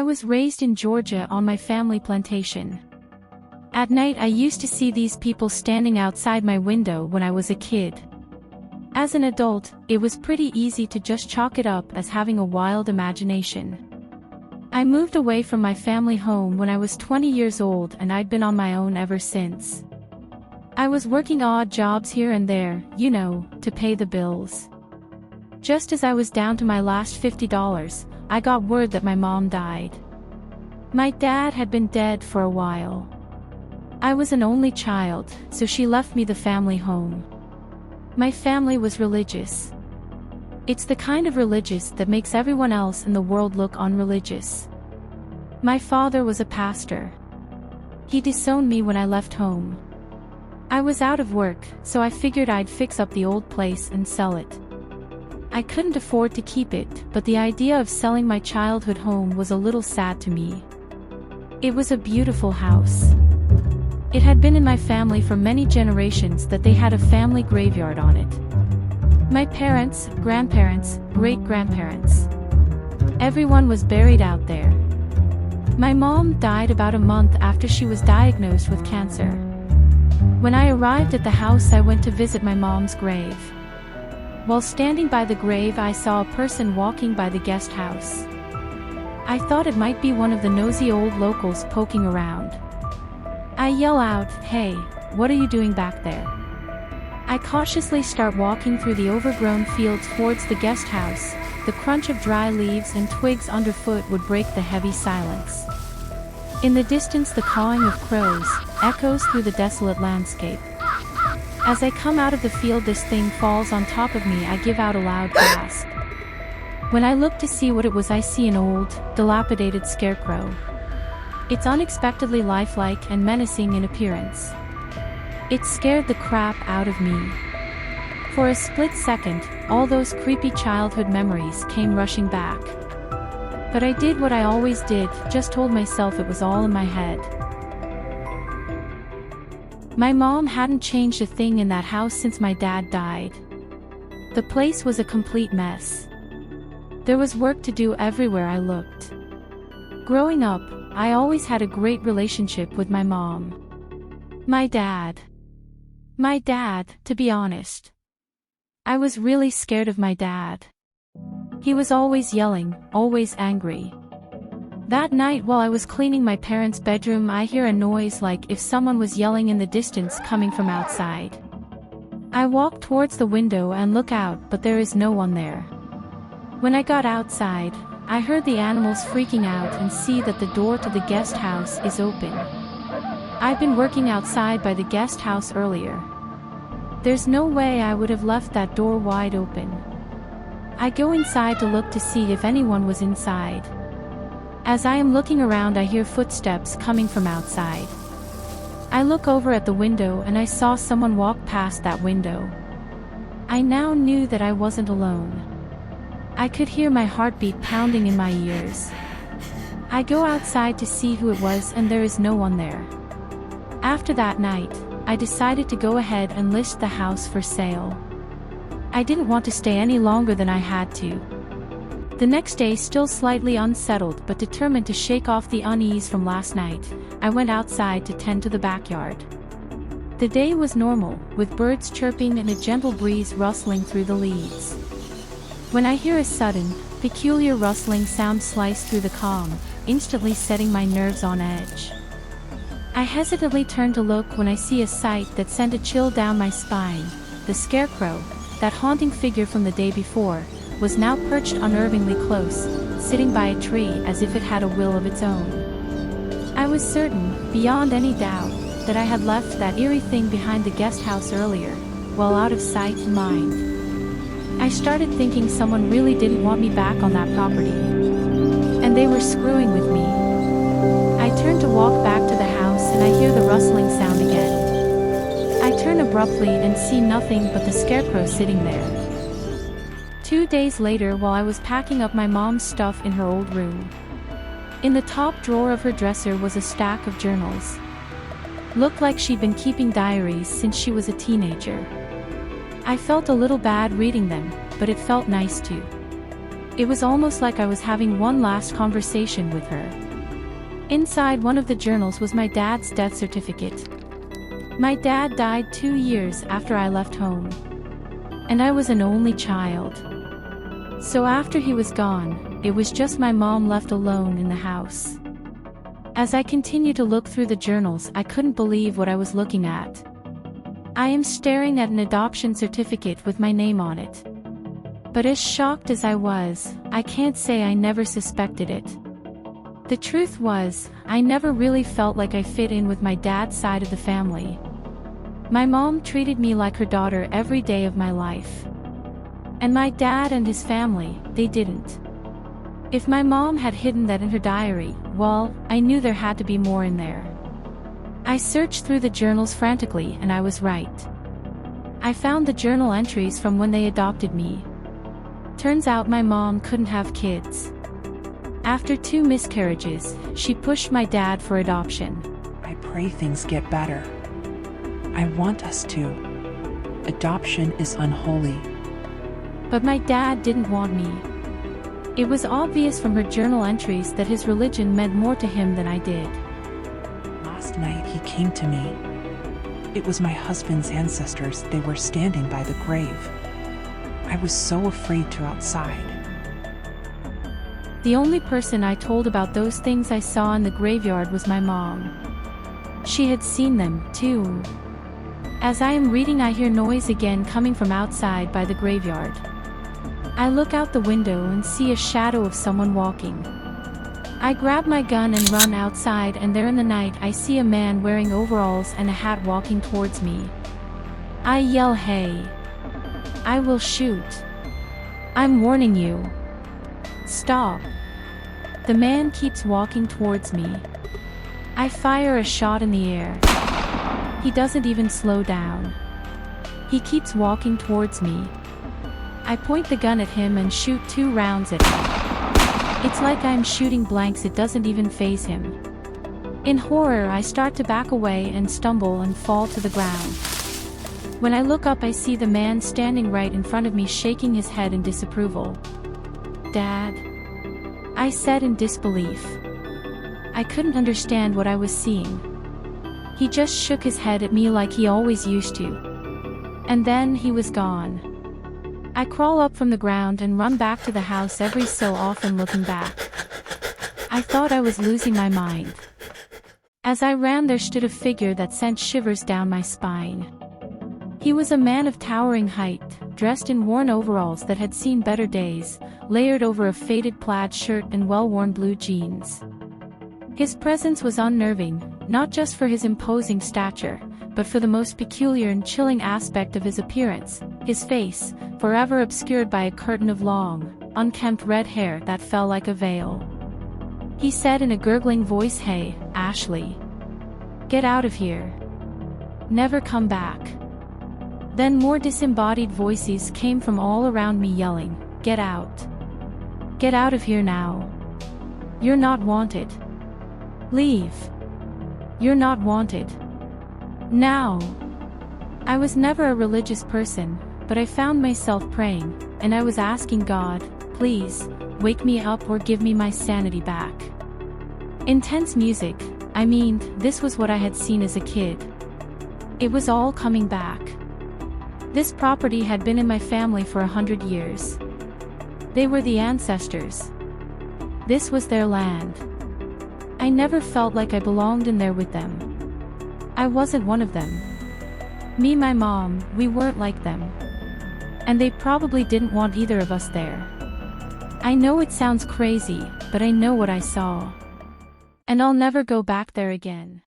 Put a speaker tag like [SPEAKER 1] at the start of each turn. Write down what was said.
[SPEAKER 1] was raised in Georgia on my family plantation. At night I used to see these people standing outside my window when I was a kid. As an adult, it was pretty easy to just chalk it up as having a wild imagination. I moved away from my family home when I was 20 years old and I'd been on my own ever since. I was working odd jobs here and there, to pay the bills. Just as I was down to my last $50, I got word that my mom died. My dad had been dead for a while. I was an only child, so she left me the family home. My family was religious. It's the kind of religious that makes everyone else in the world look unreligious. My father was a pastor. He disowned me when I left home. I was out of work, so I figured I'd fix up the old place and sell it. I couldn't afford to keep it, but the idea of selling my childhood home was a little sad to me. It was a beautiful house. It had been in my family for many generations that they had a family graveyard on it. My parents, grandparents, great-grandparents. Everyone was buried out there. My mom died about a month after she was diagnosed with cancer. When I arrived at the house, I went to visit my mom's grave. While standing by the grave, I saw a person walking by the guest house. I thought it might be one of the nosy old locals poking around. I yell out, "Hey, what are you doing back there?" I cautiously start walking through the overgrown fields towards the guest house. The crunch of dry leaves and twigs underfoot would break the heavy silence. In the distance, the cawing of crows echoes through the desolate landscape. As I come out of the field, this thing falls on top of me. I give out a loud gasp. When I look to see what it was, I see an old, dilapidated scarecrow. It's unexpectedly lifelike and menacing in appearance. It scared the crap out of me. For a split second, all those creepy childhood memories came rushing back. But I did what I always did, just told myself it was all in my head. My mom hadn't changed a thing in that house since my dad died. The place was a complete mess. There was work to do everywhere I looked. Growing up, I always had a great relationship with my mom. My dad, to be honest. I was really scared of my dad. He was always yelling, always angry. That night while I was cleaning my parents' bedroom, I hear a noise like if someone was yelling in the distance coming from outside. I walk towards the window and look out, but there is no one there. When I got outside, I heard the animals freaking out and see that the door to the guest house is open. I've been working outside by the guest house earlier. There's no way I would have left that door wide open. I go inside to look to see if anyone was inside. As I am looking around, I hear footsteps coming from outside. I look over at the window and I saw someone walk past that window. I now knew that I wasn't alone. I could hear my heartbeat pounding in my ears. I go outside to see who it was and there is no one there. After that night, I decided to go ahead and list the house for sale. I didn't want to stay any longer than I had to. The next day, still slightly unsettled but determined to shake off the unease from last night, I went outside to tend to the backyard. The day was normal, with birds chirping and a gentle breeze rustling through the leaves. When I hear a sudden, peculiar rustling sound slice through the calm, instantly setting my nerves on edge. I hesitantly turn to look when I see a sight that sent a chill down my spine. The scarecrow, that haunting figure from the day before, was now perched unnervingly close, sitting by a tree as if it had a will of its own. I was certain, beyond any doubt, that I had left that eerie thing behind the guest house earlier, well out of sight and mind. I started thinking someone really didn't want me back on that property. And they were screwing with me. I turn to walk back to the house and I hear the rustling sound again. I turn abruptly and see nothing but the scarecrow sitting there. 2 days later, while I was packing up my mom's stuff in her old room, in the top drawer of her dresser was a stack of journals. Looked like she'd been keeping diaries since she was a teenager. I felt a little bad reading them, but it felt nice too. It was almost like I was having one last conversation with her. Inside one of the journals was my dad's death certificate. My dad died 2 years after I left home. And I was an only child. So after he was gone, it was just my mom left alone in the house. As I continued to look through the journals, I couldn't believe what I was looking at. I am staring at an adoption certificate with my name on it. But as shocked as I was, I can't say I never suspected it. The truth was, I never really felt like I fit in with my dad's side of the family. My mom treated me like her daughter every day of my life. And my dad and his family, they didn't. If my mom had hidden that in her diary, well, I knew there had to be more in there. I searched through the journals frantically and I was right. I found the journal entries from when they adopted me. Turns out my mom couldn't have kids. After 2 miscarriages, she pushed my dad for adoption.
[SPEAKER 2] I pray things get better. I want us to. Adoption is unholy.
[SPEAKER 1] But my dad didn't want me. It was obvious from her journal entries that his religion meant more to him than I did.
[SPEAKER 2] Last night he came to me. It was my husband's ancestors. They were standing by the grave. I was so afraid to outside.
[SPEAKER 1] The only person I told about those things I saw in the graveyard was my mom. She had seen them, too. As I am reading, I hear noise again coming from outside by the graveyard. I look out the window and see a shadow of someone walking. I grab my gun and run outside, and there in the night I see a man wearing overalls and a hat walking towards me. I yell, "Hey! I will shoot. I'm warning you. Stop." The man keeps walking towards me. I fire a shot in the air. He doesn't even slow down. He keeps walking towards me. I point the gun at him and shoot 2 rounds at him. It's like I'm shooting blanks, it doesn't even faze him. In horror, I start to back away and stumble and fall to the ground. When I look up, I see the man standing right in front of me, shaking his head in disapproval. "Dad?" I said in disbelief. I couldn't understand what I was seeing. He just shook his head at me like he always used to. And then he was gone. I crawl up from the ground and run back to the house, every so often looking back. I thought I was losing my mind. As I ran, there stood a figure that sent shivers down my spine. He was a man of towering height, dressed in worn overalls that had seen better days, layered over a faded plaid shirt and well-worn blue jeans. His presence was unnerving, not just for his imposing stature, but for the most peculiar and chilling aspect of his appearance, his face, forever obscured by a curtain of long, unkempt red hair that fell like a veil. He said in a gurgling voice, "Hey, Ashley. Get out of here. Never come back." Then more disembodied voices came from all around me yelling, "Get out. Get out of here now. You're not wanted. Leave. You're not wanted. Now." I was never a religious person, but I found myself praying, and I was asking God, "Please, wake me up or give me my sanity back." Intense music, this was what I had seen as a kid. It was all coming back. This property had been in my family for 100 years. They were the ancestors. This was their land. I never felt like I belonged in there with them. I wasn't one of them. Me, my mom, we weren't like them. And they probably didn't want either of us there. I know it sounds crazy, but I know what I saw. And I'll never go back there again.